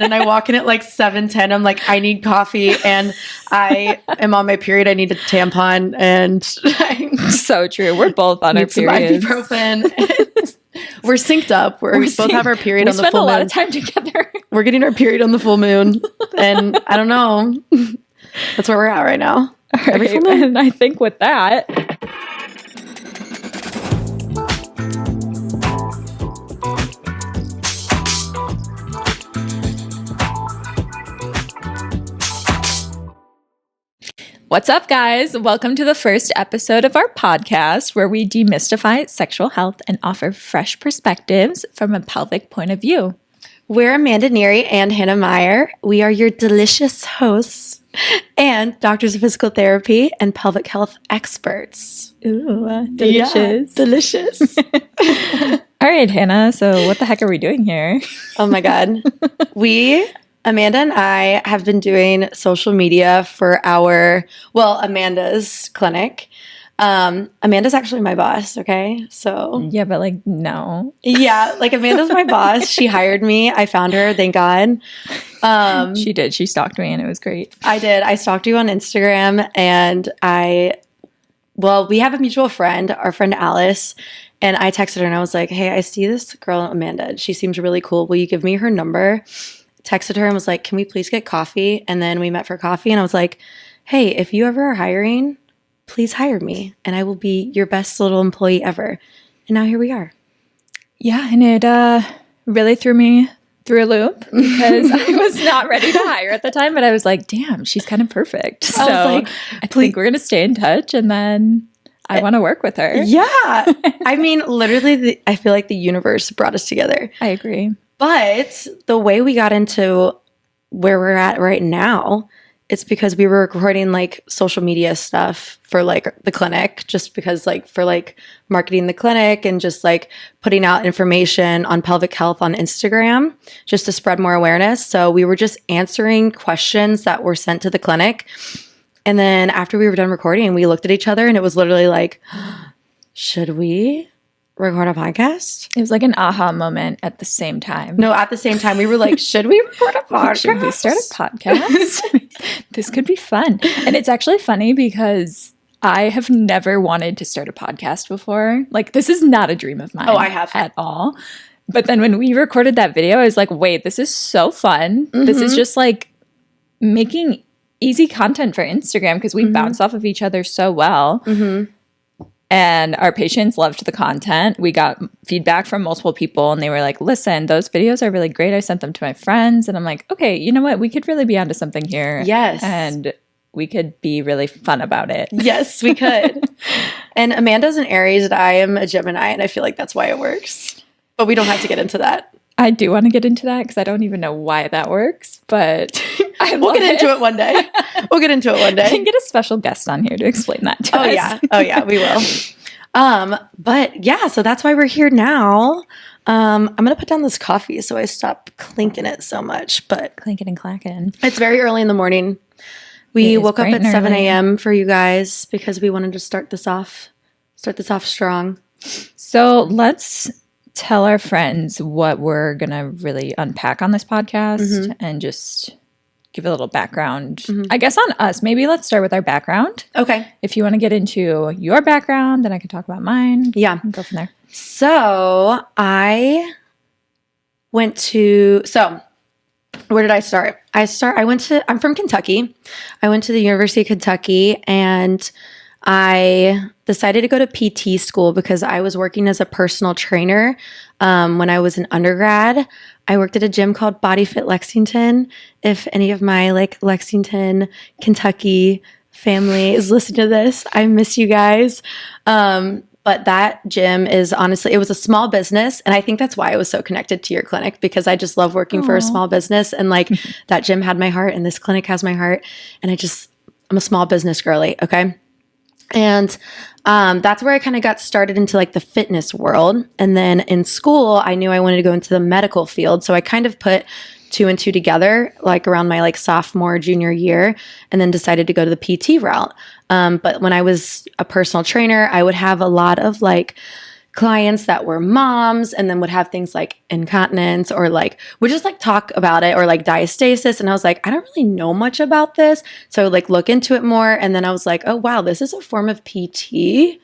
And I walk in at like 7:10. I'm like, I need coffee and I am on my period. I need a tampon and so true. We're both on our periods. Some ibuprofen. We're synced up. We both have our period on the full moon. We spend a lot of time together. We're getting our period on the full moon. And I don't know. That's where we're at right now. Every full moon. And I think with that... What's up, guys? Welcome to the first episode of our podcast where we demystify sexual health and offer fresh perspectives from a pelvic point of view. We're Amanda Neary and Hannah Meyer. We are your delicious hosts and doctors of physical therapy and pelvic health experts. Ooh, delicious. Yeah, delicious. All right, Hannah. So what the heck are we doing here? Oh my God. Amanda and I have been doing social media for Amanda's clinic. Amanda's actually my boss, okay? So yeah, but like, no. Yeah, like Amanda's my boss. She hired me. I found her, thank God. She did. She stalked me and it was great. I did. I stalked you on Instagram and we have a mutual friend, our friend Alice, and I texted her and I was like, hey, I see this girl, Amanda. She seems really cool. Will you give me her number? Texted her and was like, can we please get coffee? And then we met for coffee and I was like, hey, if you ever are hiring, please hire me and I will be your best little employee ever. And now here we are. Yeah, and it really threw me through a loop because I was not ready to hire at the time, but I was like, damn, she's kind of perfect. So I think we're going to stay in touch and then I want to work with her. Yeah. I mean, literally, I feel like the universe brought us together. I agree. But the way we got into where we're at right now, it's because we were recording like social media stuff for like the clinic, just because like for like marketing the clinic and just like putting out information on pelvic health on Instagram, just to spread more awareness. So we were just answering questions that were sent to the clinic. And then after we were done recording, we looked at each other and it was literally like, should we record a podcast? It was like an aha moment at the same time. No, at the same time, we were like, should we record a podcast? Should we start a podcast? This could be fun. And it's actually funny because I have never wanted to start a podcast before. Like, this is not a dream of mine. Oh, I have. At all. But then when we recorded that video, I was like, wait, this is so fun. Mm-hmm. This is just like making easy content for Instagram because we bounce off of each other so well. Mm-hmm. And our patients loved the content. We got feedback from multiple people and they were like, listen, those videos are really great. I sent them to my friends. And I'm like, okay, you know what? We could really be onto something here. Yes. And we could be really fun about it. Yes, we could. And Amanda's an Aries and I am a Gemini. And I feel like that's why it works. But we don't have to get into that. I do want to get into that because I don't even know why that works, but we'll get into it one day. We'll get into it one day. I can get a special guest on here to explain that to us. Yeah. Oh, yeah, we will. But yeah, so that's why we're here now. I'm going to put down this coffee so I stop clinking it so much. But clinking and clacking. It's very early in the morning. We woke up at 7 a.m. for you guys because we wanted to start this off strong. So let's tell our friends what we're going to really unpack on this podcast and just give a little background, I guess, on us. Maybe let's start with our background. Okay. If you want to get into your background, then I can talk about mine. Yeah. Go from there. So where did I start? I'm from Kentucky. I went to the University of Kentucky and I decided to go to PT school because I was working as a personal trainer when I was an undergrad. I worked at a gym called Body Fit Lexington. If any of my like Lexington, Kentucky family is listening to this, I miss you guys. But that gym is honestly, it was a small business. And I think that's why I was so connected to your clinic because I just love working for a small business. And like that gym had my heart and this clinic has my heart. And I'm a small business girly. Okay. And that's where I kind of got started into like the fitness world. And then in school, I knew I wanted to go into the medical field. So I kind of put 2 and 2 together, like around my like sophomore, junior year, and then decided to go to the PT route. But when I was a personal trainer, I would have a lot of like clients that were moms and then would have things like incontinence or like would just like talk about it or like diastasis. And I was like, I don't really know much about this. So I would like look into it more. And then I was like, oh, wow, this is a form of PT ?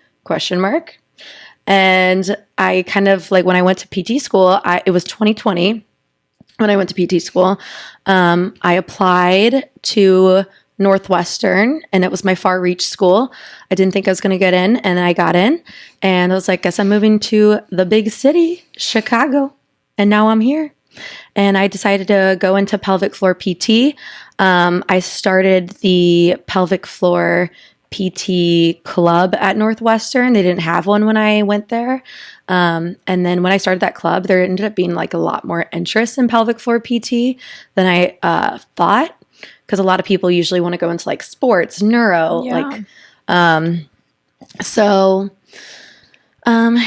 And I kind of like when I went to PT school, it was 2020 when I went to PT school. I applied to Northwestern and it was my far reach school. I didn't think I was going to get in and I got in and I was like, guess I'm moving to the big city, Chicago. And now I'm here. And I decided to go into pelvic floor PT. I started the pelvic floor PT club at Northwestern. They didn't have one when I went there. And then when I started that club, there ended up being like a lot more interest in pelvic floor PT than I thought. Because a lot of people usually want to go into like sports, neuro, yeah.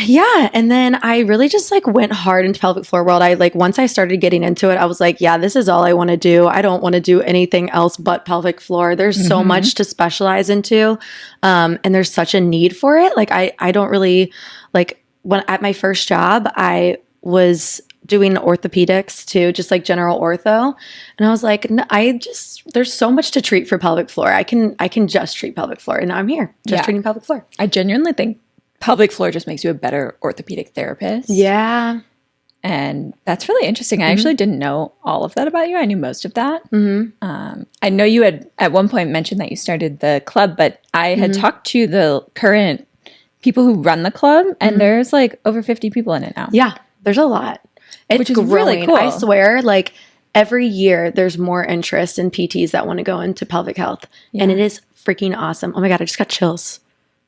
Yeah. And then I really just like went hard into pelvic floor world. I like, once I started getting into it, I was like, yeah, this is all I want to do. I don't want to do anything else but pelvic floor. There's so much to specialize into. And there's such a need for it. Like, I don't really like when at my first job, I was doing orthopedics too, just like general ortho. And I was like, no, there's so much to treat for pelvic floor. I can just treat pelvic floor. And now I'm here just treating pelvic floor. I genuinely think pelvic floor just makes you a better orthopedic therapist. Yeah. And that's really interesting. I actually didn't know all of that about you. I knew most of that. I know you had at one point mentioned that you started the club, but I had talked to the current people who run the club and there's like over 50 people in it now. Yeah, there's a lot. It's which is growing. Really cool. I swear, like every year there's more interest in PTs that want to go into pelvic health. Yeah. And it is freaking awesome. Oh my God, I just got chills.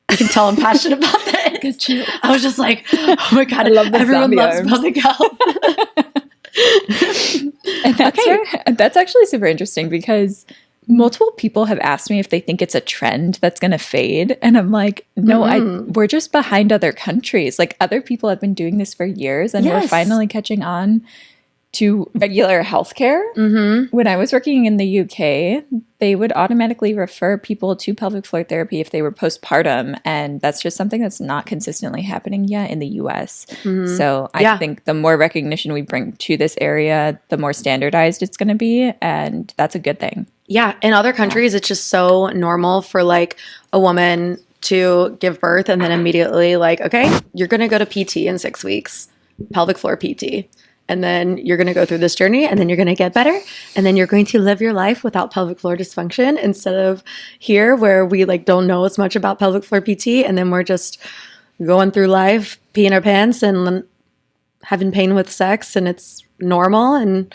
I can tell I'm passionate about this. I was just like, oh my God, everyone loves pelvic health. And that's actually super interesting because multiple people have asked me if they think it's a trend that's going to fade. And I'm like, no, we're just behind other countries. Like other people have been doing this for years and we're finally catching on to regular healthcare. When I was working in the UK, they would automatically refer people to pelvic floor therapy if they were postpartum. And that's just something that's not consistently happening yet in the US. So I think the more recognition we bring to this area, the more standardized it's going to be. And that's a good thing. Yeah. In other countries, it's just so normal for like a woman to give birth and then immediately like, okay, you're going to go to PT in 6 weeks, pelvic floor PT. And then you're going to go through this journey and then you're going to get better. And then you're going to live your life without pelvic floor dysfunction instead of here where we like don't know as much about pelvic floor PT. And then we're just going through life, peeing our pants and having pain with sex and it's normal and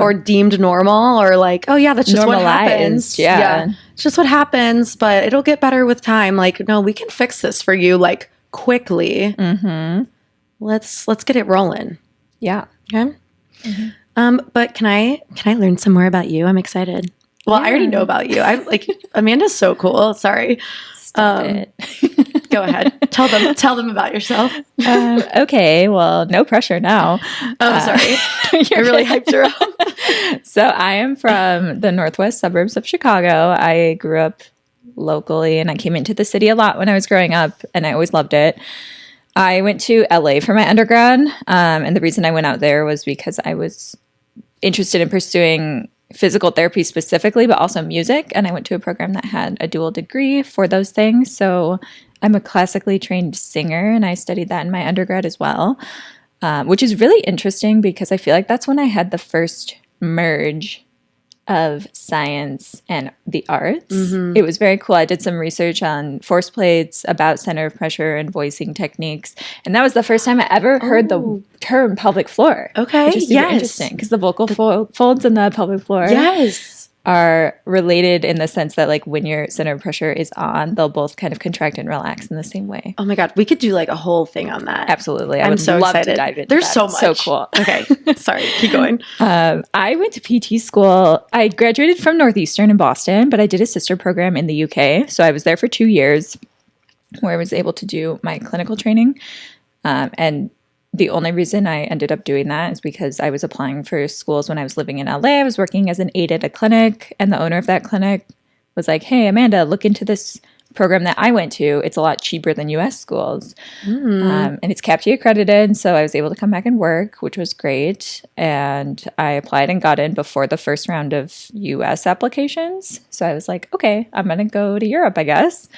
or deemed normal or like, oh yeah, that's just what happens. Yeah. It's just what happens, but it'll get better with time. Like, no, we can fix this for you like quickly. Let's get it rolling. Yeah. Okay. But can I learn some more about you? I'm excited. Well, I already know about you. I'm like Amanda's so cool. Sorry. Stop it. Go ahead. Tell them about yourself. Okay. Well, no pressure now. Oh, sorry. I really hyped her up. So I am from the northwest suburbs of Chicago. I grew up locally and I came into the city a lot when I was growing up and I always loved it. I went to LA for my undergrad, and the reason I went out there was because I was interested in pursuing physical therapy specifically, but also music, and I went to a program that had a dual degree for those things, so I'm a classically trained singer, and I studied that in my undergrad as well, which is really interesting because I feel like that's when I had the first merge of science and the arts. It was very cool. I did some research on force plates, about center of pressure and voicing techniques. And that was the first time I ever heard the term pelvic floor. Okay. Which is super interesting because the vocal folds in the pelvic floor are related in the sense that like when your center of pressure is on, they'll both kind of contract and relax in the same way. Oh my God. We could do like a whole thing on that. Absolutely. I'm so love excited. to dive into There's that. so much. So cool. Okay. Sorry. Keep going. I went to PT school. I graduated from Northeastern in Boston, but I did a sister program in the UK. So I was there for 2 years where I was able to do my clinical training. And the only reason I ended up doing that is because I was applying for schools when I was living in LA. I was working as an aide at a clinic, and the owner of that clinic was like, hey, Amanda, look into this program that I went to, it's a lot cheaper than US schools. And it's CAPT accredited. So I was able to come back and work, which was great. And I applied and got in before the first round of US applications. So I was like, okay, I'm going to go to Europe, I guess.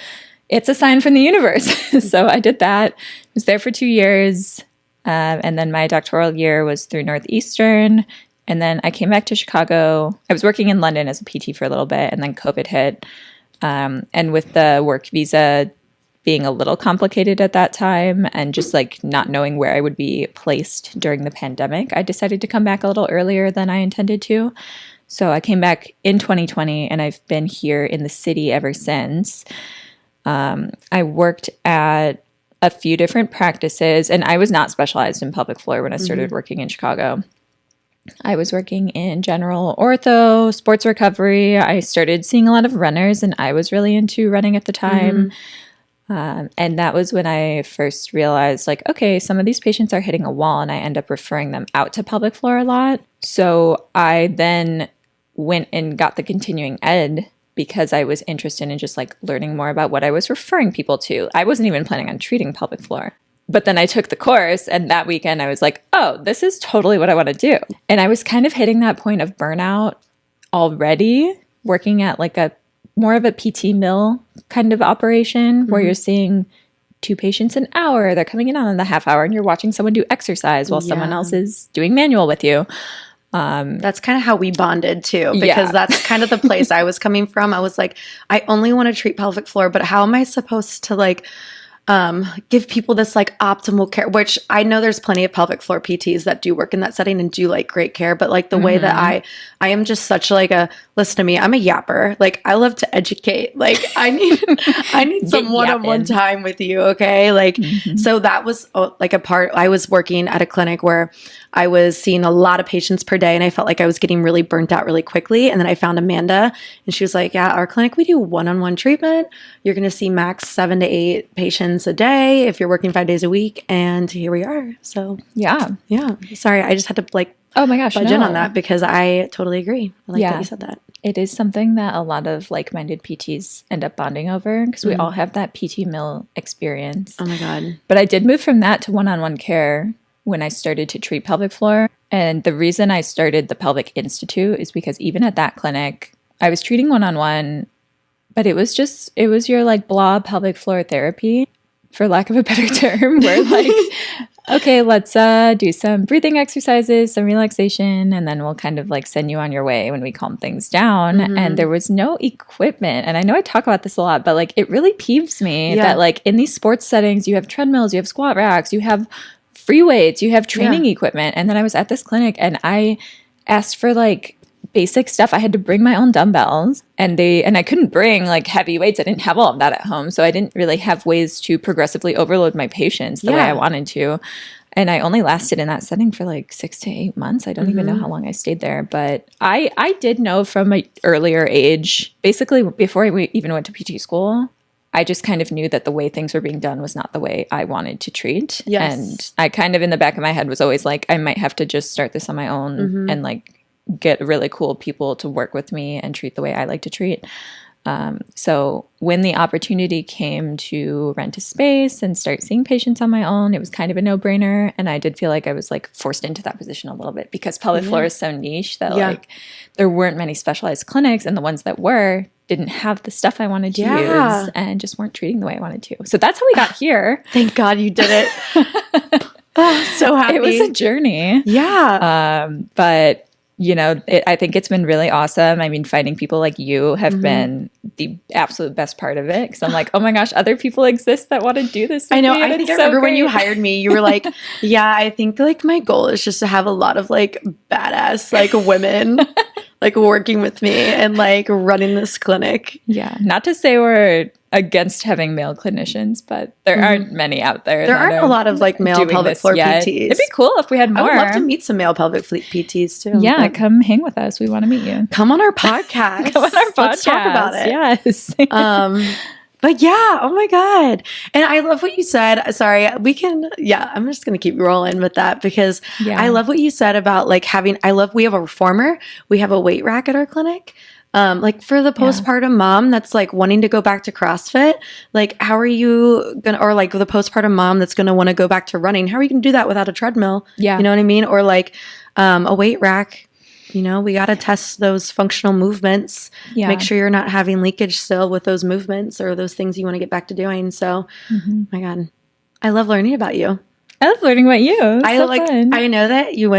It's a sign from the universe. So I did that. Was there for 2 years. And then my doctoral year was through Northeastern. And then I came back to Chicago. I was working in London as a PT for a little bit, and then COVID hit. And with the work visa being a little complicated at that time and just like not knowing where I would be placed during the pandemic, I decided to come back a little earlier than I intended to. So I came back in 2020 and I've been here in the city ever since. I worked at a few different practices, and I was not specialized in pelvic floor when I started working in Chicago. I was working in general ortho, sports recovery. I started seeing a lot of runners, and I was really into running at the time. And that was when I first realized, like, okay, some of these patients are hitting a wall, and I end up referring them out to pelvic floor a lot. So I then went and got the continuing ed because I was interested in just like learning more about what I was referring people to. I wasn't even planning on treating pelvic floor. But then I took the course, and that weekend I was like, oh, this is totally what I want to do. And I was kind of hitting that point of burnout already, working at like a more of a PT mill kind of operation where you're seeing 2 patients an hour. They're coming in on the half hour, and you're watching someone do exercise while someone else is doing manual with you. That's kind of how we bonded too, because that's kind of the place I was coming from. I was like, I only want to treat pelvic floor, but how am I supposed to like give people this like optimal care, which I know there's plenty of pelvic floor PTs that do work in that setting and do like great care. But like the way that I am just such like listen to me, I'm a yapper. Like I love to educate. Like I need some one-on-one time with you. Okay. Like, so that was like a part, I was working at a clinic where I was seeing a lot of patients per day, and I felt like I was getting really burnt out really quickly. And then I found Amanda, and she was like, yeah, our clinic, we do one-on-one treatment. You're going to see max 7 to 8 patients a day if you're working 5 days a week. And here we are. So yeah. Sorry. I just had to like, oh my gosh, budge in on that because I totally agree. I like that you said that. It is something that a lot of like-minded PTs end up bonding over because we all have that PT mill experience. Oh my God. But I did move from that to one-on-one care when I started to treat pelvic floor. And the reason I started the Pelvic Institute is because even at that clinic, I was treating one-on-one, but it was your like blah pelvic floor therapy, for lack of a better term, where like, okay, let's do some breathing exercises, some relaxation, and then we'll kind of like send you on your way when we calm things down. And there was no equipment. And I know I talk about this a lot, but like it really peeves me that like in these sports settings, you have treadmills, you have squat racks, you have free weights, you have training equipment. And then I was at this clinic and I asked for like basic stuff. I had to bring my own dumbbells, and I couldn't bring like heavy weights. I didn't have all of that at home. So I didn't really have ways to progressively overload my patients the way I wanted to. And I only lasted in that setting for like 6 to 8 months. I don't even know how long I stayed there. But I did know from an earlier age, basically before I even went to PT school, I just kind of knew that the way things were being done was not the way I wanted to treat. Yes. And I kind of in the back of my head was always like, I might have to just start this on my own and like get really cool people to work with me and treat the way I like to treat. So when the opportunity came to rent a space and start seeing patients on my own, it was kind of a no-brainer. And I did feel like I was like forced into that position a little bit because pelvic floor is so niche that like there weren't many specialized clinics, and the ones that were didn't have the stuff I wanted to use and just weren't treating the way I wanted to. So that's how we got here. Thank God you did it. So happy. It was a journey. Yeah. But you know, I think it's been really awesome. I mean, finding people like you have been the absolute best part of it. Because I'm like, oh my gosh, other people exist that want to do this with I know. me, I think I remember when you hired me, you were like, yeah, I think like my goal is just to have a lot of like badass like women like working with me and like running this clinic. Yeah. Not to say we're against having male clinicians, but there aren't many out there. There aren't a lot of like male pelvic floor PTs. It'd be cool if we had more. I would love to meet some male pelvic PTs too. Yeah, like, come hang with us. We want to meet you. Come on our podcast. Come on our podcast. Let's talk about it. Yes. But yeah, oh my God. And I love what you said. Sorry, I'm just going to keep rolling with that because I love what you said about like we have a reformer, we have a weight rack at our clinic. Like for the postpartum mom that's like wanting to go back to CrossFit, like how are you going to, or like the postpartum mom that's going to want to go back to running, how are you going to do that without a treadmill? Yeah. You know what I mean? Or like a weight rack. We got to test those functional movements, make sure you're not having leakage still with those movements or those things you want to get back to doing. So, my God, I love learning about you. I love learning about you. Fun. I know that you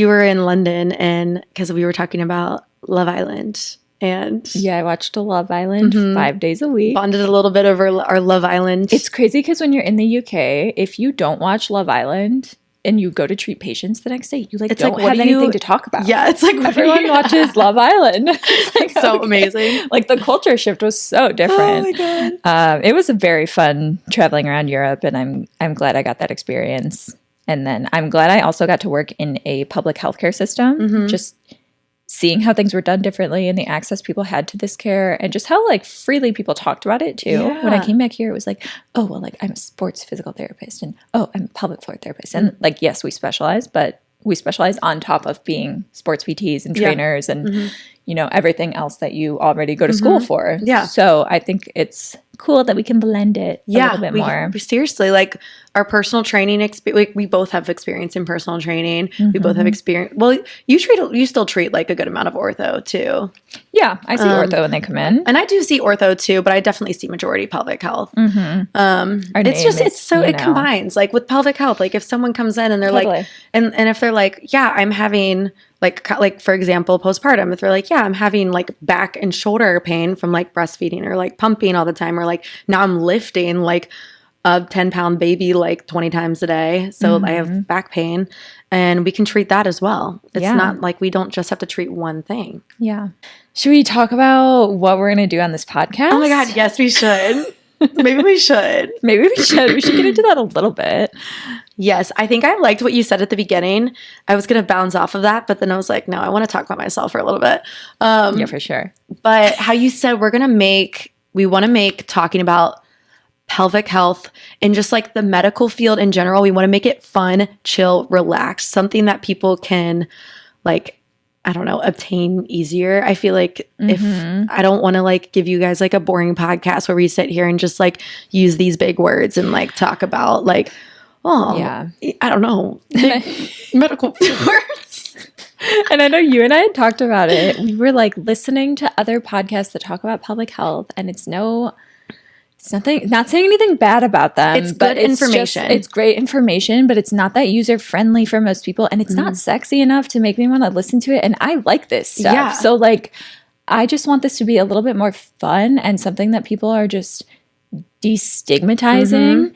were in London and because we were talking about Love Island and I watched a Love Island 5 days a week. Bonded a little bit over our Love Island. It's crazy because when you're in the UK, if you don't watch Love Island, and you go to treat patients the next day, you like don't have anything to talk about. Yeah, it's like everyone watches Love Island. It's like so amazing. Like the culture shift was so different. Oh my God. It was a very fun traveling around Europe, and I'm glad I got that experience. And then I'm glad I also got to work in a public healthcare system, just seeing how things were done differently and the access people had to this care and just how like freely people talked about it too. Yeah. When I came back here, it was like, oh, well, like I'm a sports physical therapist and oh, I'm a pelvic floor therapist. And like, yes, we specialize, but we specialize on top of being sports PTs and trainers and, everything else that you already go to school for. Yeah. So I think it's cool that we can blend it a little bit more. Seriously, like our personal training experience, we both have experience in personal training. We both have experience. Well, you still treat like a good amount of ortho too. Yeah, I see ortho when they come in. And I do see ortho too, but I definitely see majority pelvic health. It combines like with pelvic health. Like if someone comes in and they're like, and if they're like, yeah, I'm having like for example, postpartum, if they're like, yeah, I'm having like back and shoulder pain from like breastfeeding or like pumping all the time, or like now I'm lifting like a 10-pound baby like 20 times a day. So I have back pain and we can treat that as well. It's not like we don't just have to treat one thing. Yeah. Should we talk about what we're going to do on this podcast? Oh my God. Yes, we should. Maybe we should. We should get into that a little bit. Yes, I think I liked what you said at the beginning. I was going to bounce off of that, but then I was like, no, I want to talk about myself for a little bit. Yeah, for sure. But how you said we want to make talking about pelvic health and just like the medical field in general, we want to make it fun, chill, relaxed, something that people can like, I don't know, obtain easier. I feel like if I don't want to like give you guys like a boring podcast where we sit here and just like use these big words and like talk about like, I don't know, medical words. And I know you and I had talked about it. We were like listening to other podcasts that talk about pelvic health, and it's nothing, not saying anything bad about them. It's good information. It's great information, but it's not that user friendly for most people, and it's not sexy enough to make me want to listen to it. And I like this stuff. Yeah. So like, I just want this to be a little bit more fun and something that people are just destigmatizing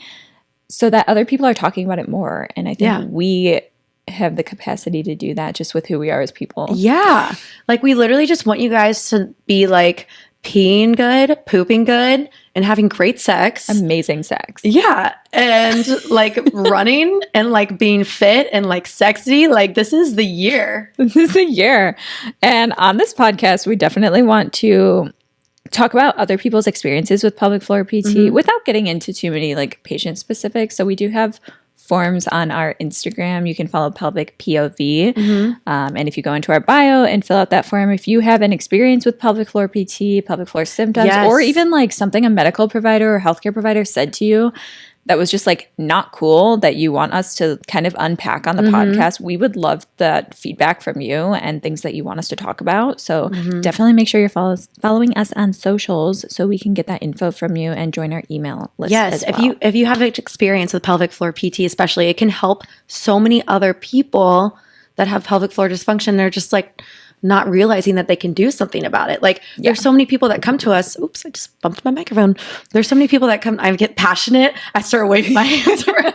so that other people are talking about it more. And I think we have the capacity to do that just with who we are as people. Yeah. Like we literally just want you guys to be like peeing good, pooping good, and having great sex. Amazing sex. Yeah. And like running and like being fit and like sexy. Like this is the year. This is the year. And on this podcast, we definitely want to talk about other people's experiences with pelvic floor PT without getting into too many like patient specifics. So we do have forms on our Instagram. You can follow Pelvic POV. And if you go into our bio and fill out that form, if you have an experience with pelvic floor PT, pelvic floor symptoms, or even like something a medical provider or healthcare provider said to you that was just like not cool that you want us to kind of unpack on the podcast, we would love that feedback from you and things that you want us to talk about. So definitely make sure you're following us on socials so we can get that info from you and join our email list as well. If you have experience with pelvic floor PT especially, it can help so many other people that have pelvic floor dysfunction. They're just like not realizing that they can do something about it. Like there's so many people that come to us. Oops, I just bumped my microphone. There's so many people that come, I get passionate. I start waving my hands around.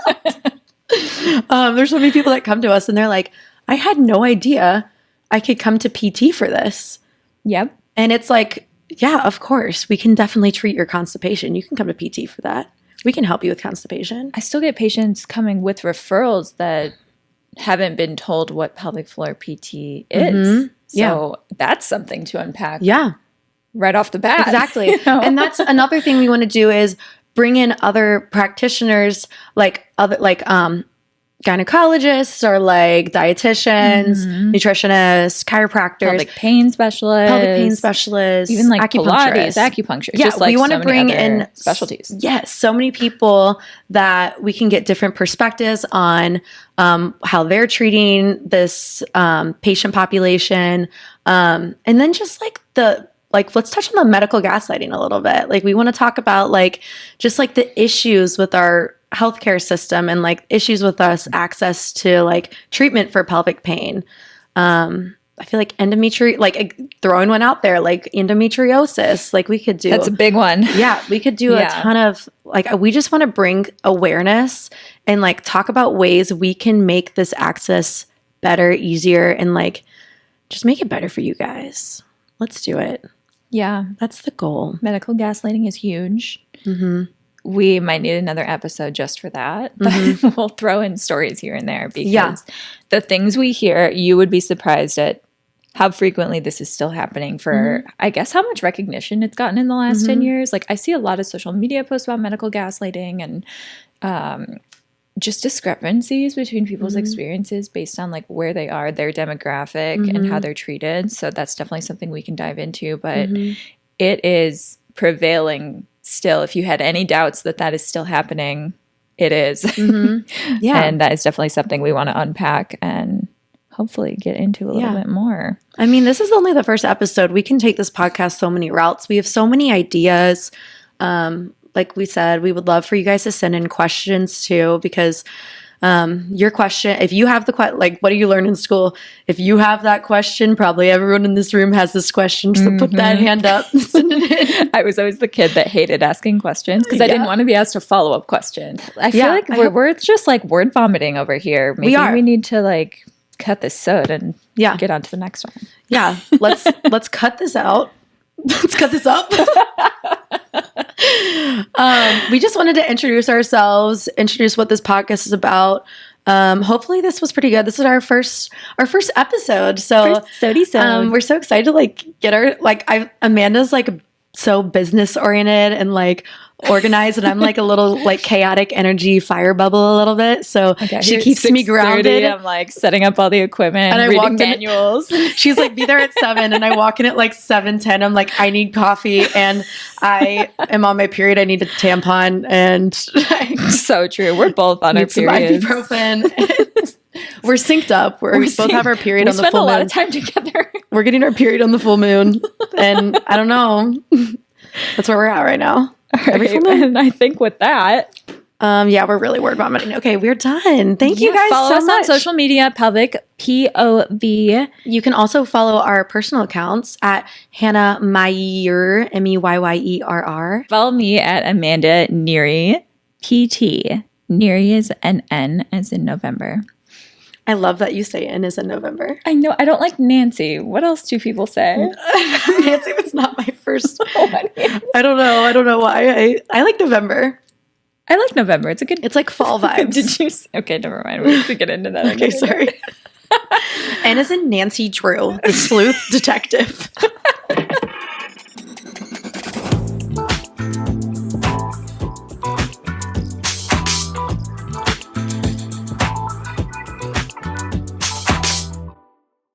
There's so many people that come to us and they're like, I had no idea I could come to PT for this. Yep. And it's like, yeah, of course. We can definitely treat your constipation. You can come to PT for that. We can help you with constipation. I still get patients coming with referrals that haven't been told what pelvic floor PT is. So that's something to unpack. Yeah. right off the bat. Exactly. You know? And that's another thing we want to do is bring in other practitioners, like gynecologists or like dietitians, nutritionists, chiropractors, pelvic pain specialists, even like Pilates, acupuncturists. acupuncture. Yeah, just like we want to so many bring other in specialties. Yes, so many people that we can get different perspectives on how they're treating this patient population, and then just let's touch on the medical gaslighting a little bit. Like we want to talk about like just like the issues with our healthcare system and like issues with us access to like treatment for pelvic pain. I feel like throwing one out there, like endometriosis, like we could do. That's a big one. Yeah, we could do a ton of like, we just want to bring awareness and like talk about ways we can make this access better, easier, and like just make it better for you guys. Let's do it. Yeah. That's the goal. Medical gaslighting is huge. We might need another episode just for that, but we'll throw in stories here and there because the things we hear, you would be surprised at how frequently this is still happening for, I guess, how much recognition it's gotten in the last 10 years. Like I see a lot of social media posts about medical gaslighting and just discrepancies between people's experiences based on like where they are, their demographic and how they're treated. So that's definitely something we can dive into, but it is prevailing still. If you had any doubts that that is still happening, it is. Yeah. And that is definitely something we want to unpack and hopefully get into a little bit more. I mean, this is only the first episode. We can take this podcast so many routes. We have so many ideas. Like we said, we would love for you guys to send in questions too, because your question, if you have the like, what do you learn in school? If you have that question, probably everyone in this room has this question. So put that hand up. I was always the kid that hated asking questions because I didn't want to be asked a follow-up question. I feel like we're just like word vomiting over here. Maybe we need to like cut this out and get on to the next one. Yeah. Let's cut this out. Let's cut this up. We just wanted to introduce ourselves, introduce what this podcast is about. Hopefully this was pretty good. This is our first episode. So we're so excited to like get our Amanda's like so business oriented and like organized, and I'm like a little like chaotic energy fire bubble a little bit. So she keeps me grounded. I'm like setting up all the equipment and reading manuals. She's like, be there at 7, and I walk in at like 7:10. I'm like, I need coffee and I am on my period. I need a tampon, and so true. We're both on our periods. Some ibuprofen. We're synced up. We both have our period on the full moon. We spend a lot of time together. We're getting our period on the full moon, and I don't know. That's where we're at right now. And I think with that, we're really word vomiting. Okay, we're done. Thank you guys follow so us much on social media, Pelvic POV. You can also follow our personal accounts at Hannah Meyer, Meyerr. Follow me at Amanda Neary, PT. Neary is an N as in November. I love that you say N is in November. I know. I don't like Nancy. What else do people say? Nancy was not my first. I don't know. I don't know why. I like November. I like November. It's a good. It's like fall vibes. Did you? Okay, never mind. We have to get into that. Okay, sorry. N is in Nancy Drew, the sleuth detective.